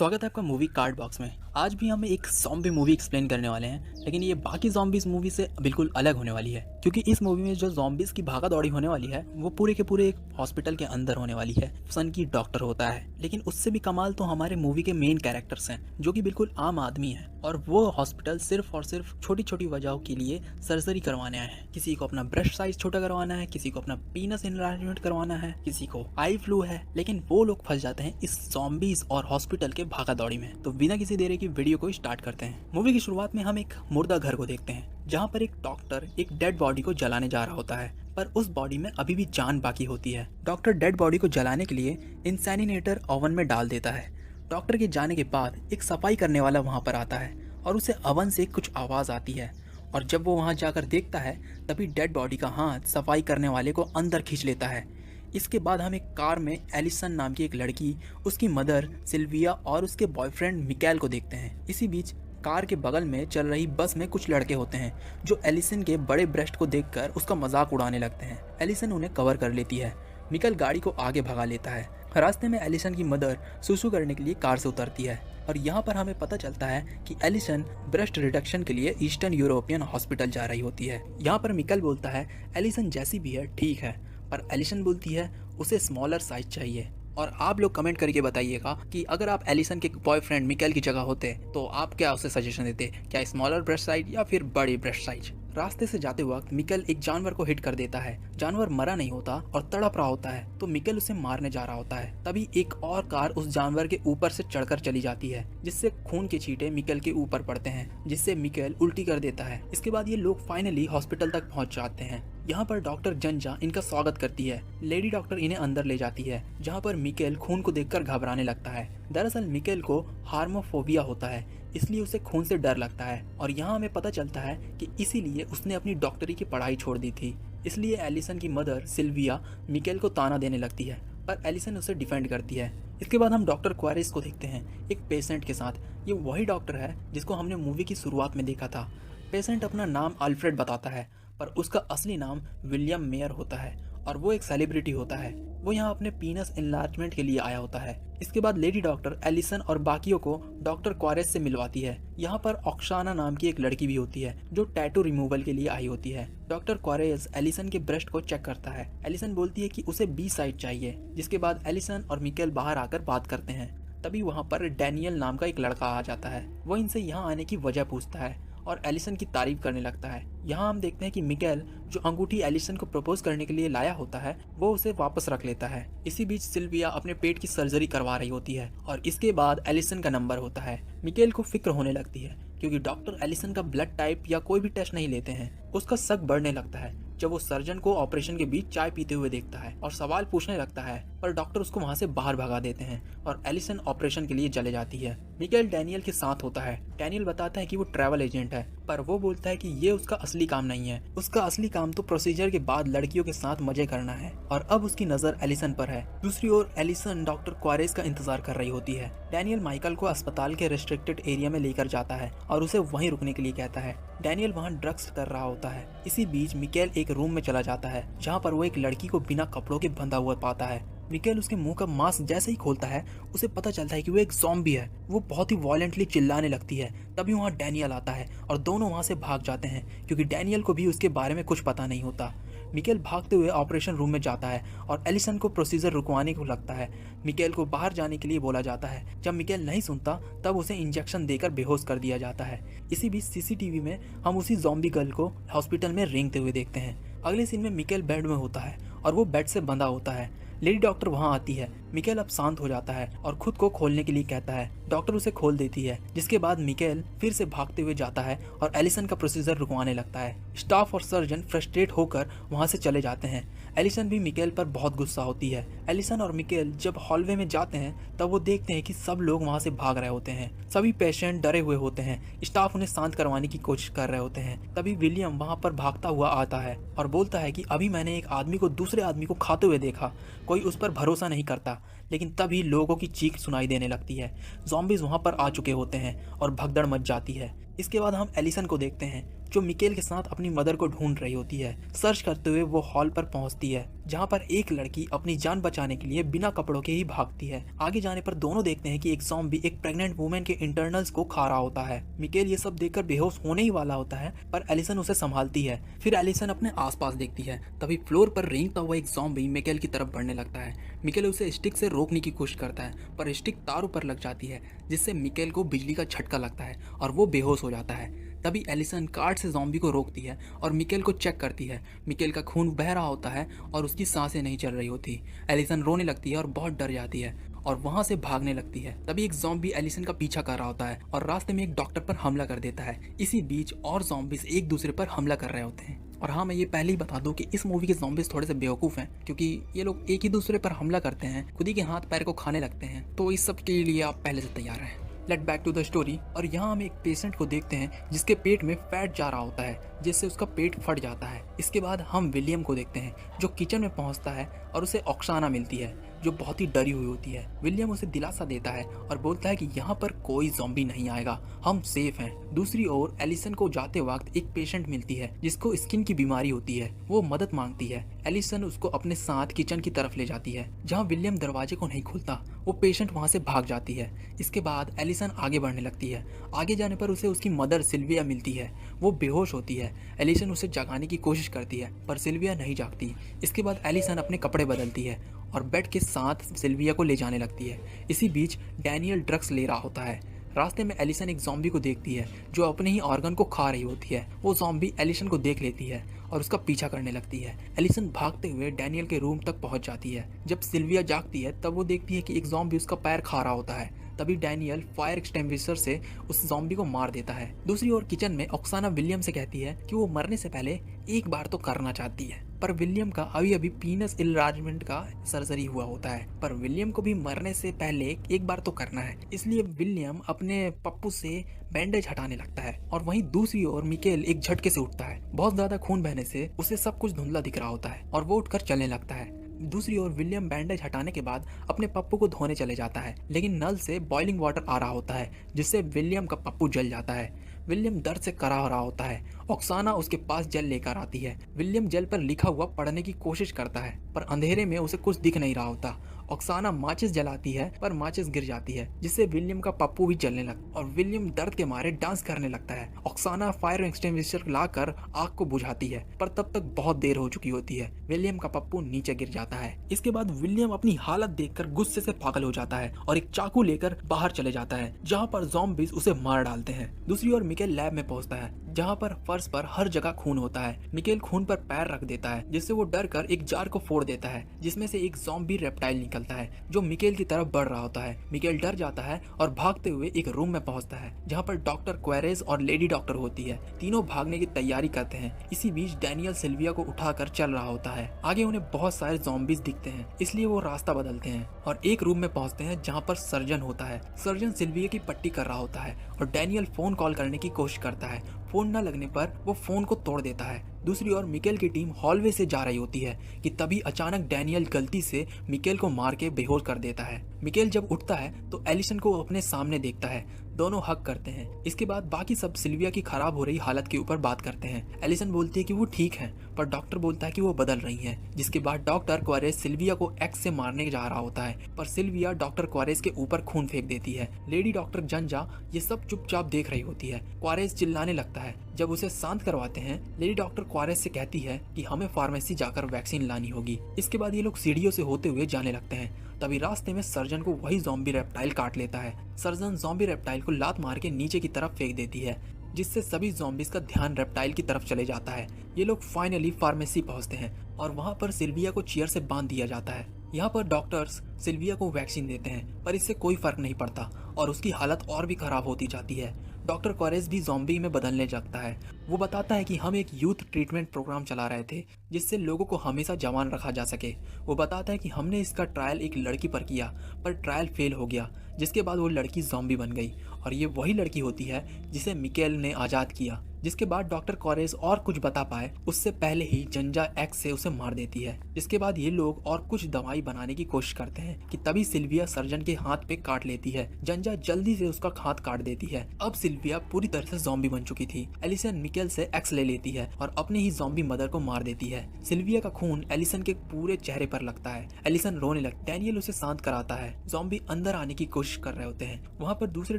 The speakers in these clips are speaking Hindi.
स्वागत है आपका मूवी कार्ड बॉक्स में। आज भी हम एक ज़ॉम्बी मूवी एक्सप्लेन करने वाले हैं, लेकिन ये बाकी ज़ॉम्बीज़ मूवी से बिल्कुल अलग होने वाली है, क्योंकि इस मूवी में जो ज़ॉम्बीज़ की भागा दौड़ी होने वाली है वो पूरे के पूरे एक हॉस्पिटल के अंदर होने वाली है। सन की डॉक्टर होता है, लेकिन उससे भी कमाल तो हमारे मूवी के मेन कैरेक्टर्स हैं जो कि बिल्कुल आम आदमी है, और वो हॉस्पिटल सिर्फ और सिर्फ छोटी छोटी वजहों के लिए सर्जरी करवाने आए हैं। किसी को अपना ब्रेस्ट साइज छोटा करवाना है, किसी को अपना पीनस एनलार्जमेंट करवाना है, किसी को आई फ्लू है, लेकिन वो लोग फंस जाते हैं इस ज़ॉम्बीज़ और हॉस्पिटल के भागा दौड़ी में। तो बिना किसी देरी की वीडियो को स्टार्ट करते हैं। मूवी की शुरुआत में हम एक मुर्दा घर को देखते हैं, जहाँ पर एक डॉक्टर एक डेड बॉडी को जलाने जा रहा होता है, पर उस बॉडी में अभी भी जान बाकी होती है। डॉक्टर डेड बॉडी को जलाने के लिए इंसेनिनेटर ओवन में डाल देता है। डॉक्टर के जाने के बाद एक सफाई करने वाला वहाँ पर आता है और उसे ओवन से कुछ आवाज़ आती है, और जब वो वहाँ जाकर देखता है तभी डेड बॉडी का हाथ सफाई करने वाले को अंदर खींच लेता है। इसके बाद हम एक कार में एलिसन नाम की एक लड़की, उसकी मदर सिल्विया और उसके बॉयफ्रेंड मिकेल को देखते हैं। इसी बीच कार के बगल में चल रही बस में कुछ लड़के होते हैं जो एलिसन के बड़े ब्रेस्ट को देखकर उसका मजाक उड़ाने लगते हैं। एलिसन उन्हें कवर कर लेती है। मिकेल गाड़ी को आगे भगा लेता है। रास्ते में एलिसन की मदर सुसु करने के लिए कार से उतरती है, और यहाँ पर हमें पता चलता है कि एलिसन ब्रेस्ट रिडक्शन के लिए ईस्टर्न यूरोपियन हॉस्पिटल जा रही होती है। यहाँ पर मिकेल बोलता है एलिसन जैसी भी है ठीक है, पर एलिसन बोलती है उसे स्मॉलर साइज चाहिए। और आप लोग कमेंट करके बताइएगा कि अगर आप एलिसन के बॉयफ्रेंड मिकेल की जगह होते तो आप क्या उसे सजेशन देते, क्या स्मॉलर ब्रेस्ट साइज या फिर बड़ी ब्रेस्ट साइज। रास्ते से जाते वक्त मिकेल एक जानवर को हिट कर देता है। जानवर मरा नहीं होता और तड़प रहा होता है, तो मिकेल उसे मारने जा रहा होता है। तभी एक और कार उस जानवर के ऊपर से चढ़कर चली जाती है, जिससे खून के छींटे मिकेल के ऊपर पड़ते हैं, जिससे मिकेल उल्टी कर देता है। इसके बाद ये लोग फाइनली हॉस्पिटल तक पहुंच जाते हैं। यहाँ पर डॉक्टर जंजा इनका स्वागत करती है। लेडी डॉक्टर इन्हें अंदर ले जाती है, जहाँ पर मिकेल खून को देखकर घबराने लगता है। दरअसल मिकेल को हार्मोफोबिया होता है, इसलिए उसे खून से डर लगता है, और यहाँ हमें पता चलता है कि इसीलिए उसने अपनी डॉक्टरी की पढ़ाई छोड़ दी थी। इसलिए एलिसन की मदर सिल्विया मिकेल को ताना देने लगती है, पर एलिसन उसे डिफेंड करती है। इसके बाद हम डॉक्टर क्वारिस को देखते हैं एक पेशेंट के साथ। ये वही डॉक्टर है जिसको हमने मूवी की शुरुआत में देखा था। पेशेंट अपना नाम अल्फ्रेड बताता है, पर उसका असली नाम विलियम मेयर होता है, और वो एक सेलिब्रिटी होता है। वो यहाँ अपने पीनस एनलार्जमेंट के लिए आया होता है। इसके बाद लेडी डॉक्टर एलिसन और बाकियों को डॉक्टर क्वारेस से मिलवाती है। यहाँ पर ऑक्साना नाम की एक लड़की भी होती है जो टैटू रिमूवल के लिए आई होती है। डॉक्टर क्वारेस एलिसन के ब्रेस्ट को चेक करता है। एलिसन बोलती है कि उसे बी साइड चाहिए, जिसके बाद एलिसन और मिकेल बाहर आकर बात करते हैं। तभी वहाँ पर डैनियल नाम का एक लड़का आ जाता है। वो इनसे यहाँ आने की वजह पूछता है और एलिसन की तारीफ करने लगता है। यहाँ हम देखते हैं कि मिकेल जो अंगूठी एलिसन को प्रपोज करने के लिए लाया होता है वो उसे वापस रख लेता है। इसी बीच सिल्विया अपने पेट की सर्जरी करवा रही होती है, और इसके बाद एलिसन का नंबर होता है। मिकेल को फिक्र होने लगती है क्योंकि डॉक्टर एलिसन का ब्लड टाइप या कोई भी टेस्ट नहीं लेते हैं। उसका शक बढ़ने लगता है जब वो सर्जन को ऑपरेशन के बीच चाय पीते हुए देखता है और सवाल पूछने लगता है, पर डॉक्टर उसको वहाँ से बाहर भगा देते हैं और एलिसन ऑपरेशन के लिए चले जाती है। मिकेल डैनियल के साथ होता है। डैनियल बताता है कि वो ट्रैवल एजेंट है, पर वो बोलता है कि ये उसका असली काम नहीं है। उसका असली काम तो प्रोसीजर के बाद लड़कियों के साथ मजे करना है, और अब उसकी नजर एलिसन पर है। दूसरी ओर एलिसन डॉक्टर क्वारेस का इंतजार कर रही होती है। डैनियल माइकल को अस्पताल के रेस्ट्रिक्टेड एरिया में लेकर जाता है और उसे वहीं रुकने के लिए कहता है। डैनियल वहाँ ड्रग्स कर रहा होता है। इसी बीच मिकेल एक रूम में चला जाता है, जहाँ पर वो एक लड़की को बिना कपड़ों के बंधा हुआ पाता है। मिकेल उसके मुंह का मास्क जैसे ही खोलता है उसे पता चलता है कि वो एक ज़ॉम्बी है। वो बहुत ही वॉयलेंटली चिल्लाने लगती है। तभी वहाँ डैनियल आता है और दोनों वहाँ से भाग जाते हैं, क्योंकि डैनियल को भी उसके बारे में कुछ पता नहीं होता। मिकेल भागते हुए ऑपरेशन रूम में जाता है और एलिसन को प्रोसीजर रुकवाने को लगता है। मिकेल को बाहर जाने के लिए बोला जाता है। जब मिकेल नहीं सुनता तब उसे इंजेक्शन देकर बेहोश कर दिया जाता है। इसी बीच सीसीटीवी में हम उसी ज़ॉम्बी गर्ल को हॉस्पिटल में रेंगते हुए देखते हैं। अगले सीन में मिकेल बेड में होता है और वो बेड से बंधा होता है। लेडी डॉक्टर वहाँ आती है। मिकेल अब शांत हो जाता है और खुद को खोलने के लिए कहता है। डॉक्टर उसे खोल देती है, जिसके बाद मिकेल फिर से भागते हुए जाता है और एलिसन का प्रोसीजर रुकवाने लगता है। स्टाफ और सर्जन फ्रस्ट्रेट होकर वहाँ से चले जाते हैं। एलिसन भी मिकेल पर बहुत गुस्सा होती है। एलिसन और मिकेल जब हॉलवे में जाते हैं तब वो देखते हैं कि सब लोग वहाँ से भाग रहे होते हैं। सभी पेशेंट डरे हुए होते हैं। स्टाफ उन्हें शांत करवाने की कोशिश कर रहे होते हैं। तभी विलियम वहाँ पर भागता हुआ आता है और बोलता है कि अभी मैंने एक आदमी को दूसरे आदमी को खाते हुए देखा। कोई उस पर भरोसा नहीं करता, लेकिन तभी लोगों की चीख सुनाई देने लगती है। ज़ॉम्बीज़ वहाँ पर आ चुके होते हैं और भगदड़ मच जाती है। इसके बाद हम एलिसन को देखते हैं जो मिकेल के साथ अपनी मदर को ढूंढ रही होती है। सर्च करते हुए वो हॉल पर पहुंचती है जहां पर एक लड़की अपनी जान बचाने के लिए बिना कपड़ों के ही भागती है। आगे जाने पर दोनों देखते हैं कि एक ज़ॉम्बी एक प्रेग्नेंट वुमेन के इंटरनल्स को खा रहा होता है। मिकेल ये सब देखकर बेहोश होने ही वाला होता है पर एलिसन उसे संभालती है। फिर एलिसन अपने आसपास देखती है, तभी फ्लोर पर रेंगता हुआ एक ज़ॉम्बी मिकेल की तरफ बढ़ने लगता है। मिकेल उसे स्टिक से रोकने की कोशिश करता है पर स्टिक तारों पर लग जाती है जिससे मिकेल को बिजली का झटका लगता है और वो बेहोश हो जाता है। तभी एलिसन कार्ड से ज़ॉम्बी को रोकती है और मिकेल को चेक करती है। मिकेल का खून बह रहा होता है और उसकी सांसें नहीं चल रही होती। एलिसन रोने लगती है और बहुत डर जाती है और वहाँ से भागने लगती है। तभी एक ज़ॉम्बी एलिसन का पीछा कर रहा होता है और रास्ते में एक डॉक्टर पर हमला कर देता है। इसी बीच और ज़ॉम्बीज एक दूसरे पर हमला कर रहे होते हैं। और हाँ, मैं ये पहले ही बता दूं कि इस मूवी के ज़ॉम्बीज थोड़े से बेवकूफ़ हैं क्योंकि ये लोग एक ही दूसरे पर हमला करते हैं, खुद ही के हाथ पैर को खाने लगते हैं। तो इस सब के लिए आप पहले से तैयार रहें। Let back to the story. और यहाँ हम एक पेशेंट को देखते हैं जिसके पेट में फैट जा रहा होता है जिससे उसका पेट फट जाता है। इसके बाद हम विलियम को देखते हैं जो किचन में पहुँचता है और उसे ऑक्साना मिलती है जो बहुत ही डरी हुई होती है। विलियम उसे दिलासा देता है और बोलता है कि यहाँ पर कोई ज़ॉम्बी नहीं आएगा, हम सेफ हैं। दूसरी ओर एलिसन को जाते वक्त एक पेशेंट मिलती है जिसको स्किन की बीमारी होती है। वो मदद मांगती है। एलिसन उसको अपने साथ किचन की तरफ ले जाती है जहाँ विलियम दरवाजे को नहीं खोलता। वो पेशेंट वहाँ से भाग जाती है। इसके बाद एलिसन आगे बढ़ने लगती है। आगे जाने पर उसे उसकी मदर सिल्विया मिलती है। वो बेहोश होती है। एलिसन उसे जगाने की कोशिश करती है पर सिल्विया नहीं जागती। इसके बाद एलिसन अपने कपड़े बदलती है और बेड के साथ सिल्विया को ले जाने लगती है। इसी बीच डैनियल ड्रग्स ले रहा होता है। रास्ते में एलिसन एक ज़ॉम्बी को देखती है जो अपने ही ऑर्गन को खा रही होती है। वो ज़ॉम्बी एलिसन को देख लेती है और उसका पीछा करने लगती है। एलिसन भागते हुए डैनियल के रूम तक पहुंच जाती है। जब सिल्विया जागती है तब वो देखती है कि एक ज़ॉम्बी उसका पैर खा रहा होता है। तभी डैनियल फायर एक्सटिंग्विशर से उस ज़ॉम्बी को मार देता है। दूसरी ओर किचन में ऑक्साना विलियम से कहती है कि वो मरने से पहले एक बार तो करना चाहती है, पर विलियम का अभी अभी पीनस इनलार्जमेंट का सर्जरी हुआ होता है। पर विलियम को भी मरने से पहले एक बार तो करना है, इसलिए विलियम अपने पप्पू से बैंडेज हटाने लगता है। और वहीं दूसरी ओर मिकेल एक झटके से उठता है। बहुत ज्यादा खून बहने से उसे सब कुछ धुंधला दिख रहा होता है और वो उठकर चलने लगता है। दूसरी ओर विलियम बैंडेज हटाने के बाद अपने पप्पू को धोने चले जाता है, लेकिन नल से बॉइलिंग वाटर आ रहा होता है जिससे विलियम का पप्पू जल जाता है। विलियम दर्द से करा रहा होता है। ऑक्साना उसके पास जल लेकर आती है। विलियम जल पर लिखा हुआ पढ़ने की कोशिश करता है पर अंधेरे में उसे कुछ दिख नहीं रहा होता। ऑक्साना माचिस जलाती है पर माचिस गिर जाती है जिससे विलियम का पप्पू भी जलने लगता और विलियम दर्द के मारे डांस करने लगता है। ऑक्साना फायर एक्सटिंग्विशर लाकर आग को बुझाती है पर तब तक बहुत देर हो चुकी होती है। विलियम का पप्पू नीचे गिर जाता है। इसके बाद विलियम अपनी हालत देखकर गुस्से से पागल हो जाता है और एक चाकू लेकर बाहर चले जाता है जहाँ पर ज़ॉम्बीज उसे मार डालते हैं। दूसरी ओर मिकेल लैब में पहुंचता है जहाँ पर फर्श पर हर जगह खून होता है। मिकेल खून पर पैर रख देता है जिससे वो डर कर एक जार को फोड़ देता है जिसमें से एक ज़ॉम्बी रेप्टाइल निकलता है जो मिकेल की तरफ बढ़ रहा होता है। मिकेल डर जाता है और भागते हुए एक रूम में पहुंचता है जहाँ पर डॉक्टर क्वेरेज और लेडी डॉक्टर होती है। तीनों भागने की तैयारी करते हैं। इसी बीच डैनियल सिल्विया को उठाकर चल रहा होता है। आगे उन्हें बहुत सारे ज़ॉम्बीज दिखते हैं इसलिए वो रास्ता बदलते हैं और एक रूम में पहुंचते हैं जहाँ पर सर्जन होता है। सर्जन सिल्विया की पट्टी कर रहा होता है और डैनियल फोन कॉल करने की कोशिश करता है। फोन न लगने पर वो फोन को तोड़ देता है। दूसरी ओर मिकेल की टीम हॉलवे से जा रही होती है कि तभी अचानक डैनियल गलती से मिकेल को मार के बेहोश कर देता है। मिकेल जब उठता है तो एलिसन को अपने सामने देखता है। दोनों हक करते हैं। इसके बाद बाकी सब सिल्विया की खराब हो रही हालत के ऊपर बात करते हैं। एलिसन बोलती है कि वो ठीक है पर डॉक्टर बोलता है कि वो बदल रही हैं। जिसके बाद डॉक्टर क्वारेज सिल्विया को एक्स से मारने जा रहा होता है पर सिल्विया डॉक्टर क्वारेज के ऊपर खून फेंक देती है। लेडी डॉक्टर जंजा ये सब चुपचाप देख रही होती है। क्वारेज चिल्लाने लगता है। जब उसे शांत करवाते हैं लेडी डॉक्टर क्वारेज से कहती है कि हमें फार्मेसी जाकर वैक्सीन लानी होगी। इसके बाद ये लोग सीढ़ियों से होते हुए जाने लगते हैं। तभी रास्ते में सर्जन को वही ज़ॉम्बी रेप्टाइल काट लेता है। सर्जन ज़ॉम्बी रेप्टाइल को लात मार के नीचे की तरफ फेंक देती है जिससे सभी ज़ॉम्बीज का ध्यान रेप्टाइल की तरफ चले जाता है। ये लोग फाइनली फार्मेसी पहुंचते हैं और वहां पर सिल्विया को चेयर से बांध दिया जाता है। यहाँ पर डॉक्टर्स सिल्विया को वैक्सीन देते हैं पर इससे कोई फर्क नहीं पड़ता और उसकी हालत और भी खराब होती जाती है। डॉक्टर क्वारेज भी ज़ॉम्बी में बदलने लगता है। वो बताता है कि हम एक यूथ ट्रीटमेंट प्रोग्राम चला रहे थे जिससे लोगों को हमेशा जवान रखा जा सके। वो बताता है कि हमने इसका ट्रायल एक लड़की पर किया पर ट्रायल फेल हो गया जिसके बाद वो लड़की ज़ॉम्बी बन गई और ये वही लड़की होती है जिसे मिकेल ने आज़ाद किया। जिसके बाद डॉक्टर कॉरेज और कुछ बता पाए उससे पहले ही जंजा एक्स से उसे मार देती है। जिसके बाद ये लोग और कुछ दवाई बनाने की कोशिश करते हैं कि तभी सिल्विया सर्जन के हाथ पे काट लेती है। जंजा जल्दी से उसका हाथ काट देती है। अब सिल्विया पूरी तरह से ज़ॉम्बी बन चुकी थी। एलिसन मिकेल से एक्स ले लेती है और अपने ही ज़ॉम्बी मदर को मार देती है। सिल्विया का खून एलिसन के पूरे चेहरे पर लगता है। एलिसन रोने लगती है। डैनियल उसे शांत कराता है। ज़ॉम्बी अंदर आने की कोशिश कर रहे होते हैं। वहाँ पर दूसरे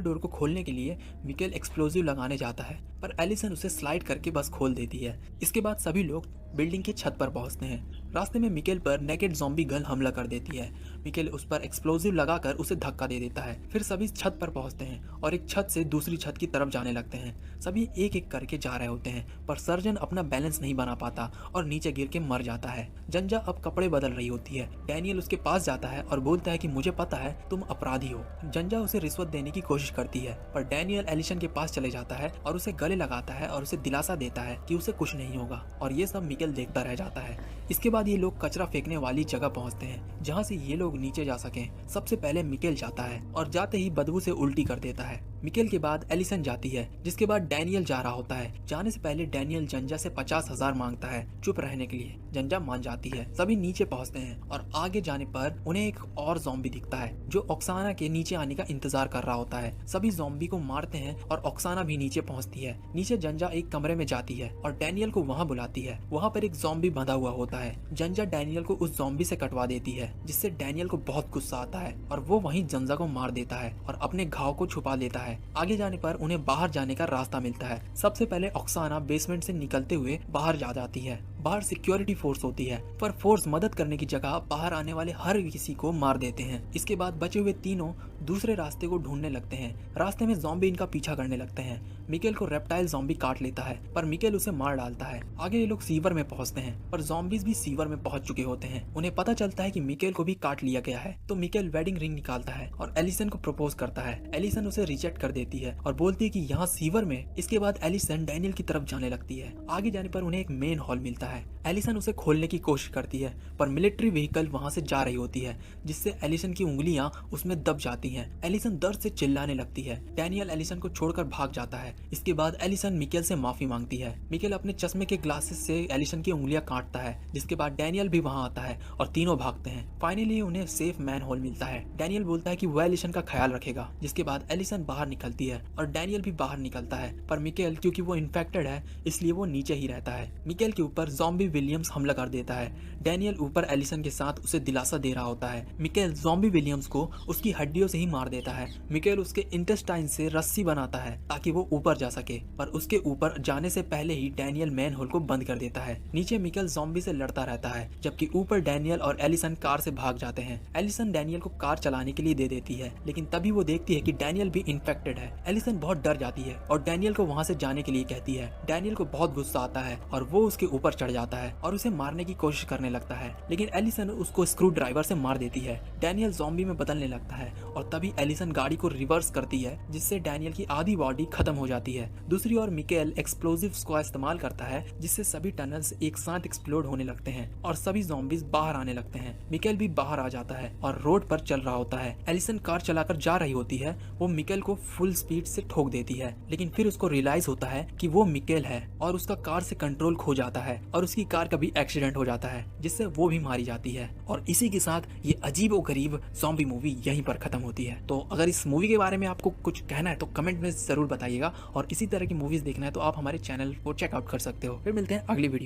डोर को खोलने के लिए मिकेल एक्सप्लोजिव लगाने जाता है, पर एलिसन उसे स्लाइड करके बस खोल देती है। इसके बाद सभी लोग बिल्डिंग की छत पर पहुंचते हैं। रास्ते में मिकेल पर नेकेड ज़ॉम्बी गर्ल हमला कर देती है। मिकेल उस पर एक्सप्लोजिव लगाकर उसे धक्का दे देता है। फिर सभी छत पर पहुंचते हैं और एक छत से दूसरी छत की तरफ जाने लगते हैं। सभी एक एक करके जा रहे होते हैं, पर सर्जन अपना बैलेंस नहीं बना पाता और नीचे गिर के मर जाता है। जंजा अब कपड़े बदल रही होती है। डैनियल उसके पास जाता है और बोलता है कि मुझे पता है तुम अपराधी हो। जंजा उसे रिश्वत देने की कोशिश करती है, पर डैनियल एलिसन के पास चले जाता है और उसे गले लगाता है और उसे दिलासा देता है कि उसे कुछ नहीं होगा, और ये सब मिकेल देखता रह जाता है। इसके बाद ये लोग कचरा फेंकने वाली जगह पहुंचते हैं जहां से ये लोग नीचे जा सकें। सबसे पहले मिकेल जाता है और जाते ही बदबू से उल्टी कर देता है। मिकेल के बाद एलिसन जाती है, जिसके बाद डैनियल जा रहा होता है। जाने से पहले डैनियल जंजा से 50,000 मांगता है चुप रहने के लिए। जंजा मान जाती है। सभी नीचे पहुंचते हैं और आगे जाने पर उन्हें एक और ज़ॉम्बी दिखता है जो ऑक्साना के नीचे आने का इंतजार कर रहा होता है। सभी ज़ॉम्बी को मारते हैं और ऑक्साना भी नीचे पहुंचती है। नीचे जंजा एक कमरे में जाती है और डैनियल को वहां बुलाती है। वहां पर एक ज़ॉम्बी बंधा हुआ होता है। जंजा डैनियल को उस ज़ॉम्बी से कटवा देती है, जिससे डैनियल को बहुत गुस्सा आता है और वो वहीं जंजा को मार देता है और अपने घाव को छुपा लेता है। आगे जाने पर उन्हें बाहर जाने का रास्ता मिलता है। सबसे पहले ऑक्साना बेसमेंट से निकलते हुए बाहर जा जाती है। बाहर सिक्योरिटी फोर्स होती है, पर फोर्स मदद करने की जगह बाहर आने वाले हर किसी को मार देते हैं। इसके बाद बचे हुए तीनों दूसरे रास्ते को ढूंढने लगते हैं। रास्ते में ज़ॉम्बी इनका पीछा करने लगते हैं। मिकेल को रेप्टाइल ज़ॉम्बी काट लेता है, पर मिकेल उसे मार डालता है। आगे ये लोग सीवर में पहुंचते हैं, पर ज़ॉम्बीज भी सीवर में पहुंच चुके होते हैं। उन्हें पता चलता है कि मिकेल को भी काट लिया गया है, तो मिकेल वेडिंग रिंग निकालता है और एलिसन को प्रपोज करता है। एलिसन उसे रिजेक्ट कर देती है और बोलती है कि यहाँ सीवर में। इसके बाद एलिसन डैनियल की तरफ जाने लगती है। आगे जाने पर उन्हें एक मेन हॉल मिलता है। एलिसन उसे खोलने की कोशिश करती है, पर मिलिट्री व्हीकल वहां से जा रही होती है, जिससे एलिसन की उंगलियां उसमें दब जाती हैं। एलिसन दर्द से चिल्लाने लगती है। डैनियल एलिसन को छोड़कर भाग जाता है। इसके बाद एलिसन मिकेल से माफी मांगती है। मिकेल अपने चश्मे के ग्लासेस से एलिसन की उंगलियां काटता है, जिसके बाद डैनियल भी वहां आता है और तीनों भागते हैं। फाइनली उन्हें सेफ मैन होल मिलता है। डैनियल बोलता है कि वह एलिसन का ख्याल रखेगा। जिसके बाद एलिसन बाहर निकलती है और डैनियल भी बाहर निकलता है, पर मिकेल क्योंकि वो इन्फेक्टेड है इसलिए वो नीचे ही रहता है। मिकेल के ऊपर ज़ॉम्बी विलियम्स हमला कर देता है। डैनियल ऊपर एलिसन के साथ उसे दिलासा दे रहा होता है। मिकेल ज़ॉम्बी विलियम्स को उसकी हड्डियों से ही मार देता है। मिकेल उसके इंटेस्टाइन से रस्सी बनाता है ताकि वो ऊपर जा सके, पर उसके ऊपर जाने से पहले ही डैनियल मैन होल को बंद कर देता है। नीचे मिकेल ज़ॉम्बी से लड़ता रहता है, जबकि ऊपर डैनियल और एलिसन कार से भाग जाते हैं। एलिसन डैनियल को कार चलाने के लिए दे देती है, लेकिन तभी वो देखती है कि डैनियल भी इन्फेक्टेड है। एलिसन बहुत डर जाती है और डैनियल को वहां से जाने के लिए कहती है। डैनियल को बहुत गुस्सा आता है और वो उसके ऊपर चढ़ जाता है और उसे मारने की कोशिश करने लगता है, लेकिन एलिसन उसको स्क्रू ड्राइवर से मार देती है। डैनियल ज़ॉम्बी में बदलने लगता है और तभी एलिसन गाड़ी को रिवर्स करती है, जिससे डैनियल की आधी बॉडी खत्म हो जाती है। दूसरी ओर मिकेल एक्सप्लोजिव्स का इस्तेमाल करता है, जिससे सभी टनल्स एक साथ एक्सप्लोड होने लगते हैं और सभी ज़ॉम्बीज बाहर आने लगते हैं। मिकेल भी बाहर आ जाता है और रोड पर चल रहा होता है। एलिसन कार चलाकर जा रही होती है। वो मिकेल को फुल स्पीड से ठोक देती है, लेकिन फिर उसको रियलाइज होता है कि वो मिकेल है और उसका कार से कंट्रोल खो जाता है और उसकी कार का भी एक्सीडेंट हो जाता है, जिससे वो भी मारी जाती है। और इसी के साथ ये अजीबोगरीब ज़ॉम्बी मूवी यहीं पर खत्म होती है। तो अगर इस मूवी के बारे में आपको कुछ कहना है तो कमेंट में जरूर बताइएगा, और इसी तरह की मूवीज देखना है तो आप हमारे चैनल को चेकआउट कर सकते हो। फिर मिलते हैं अगली वीडियो।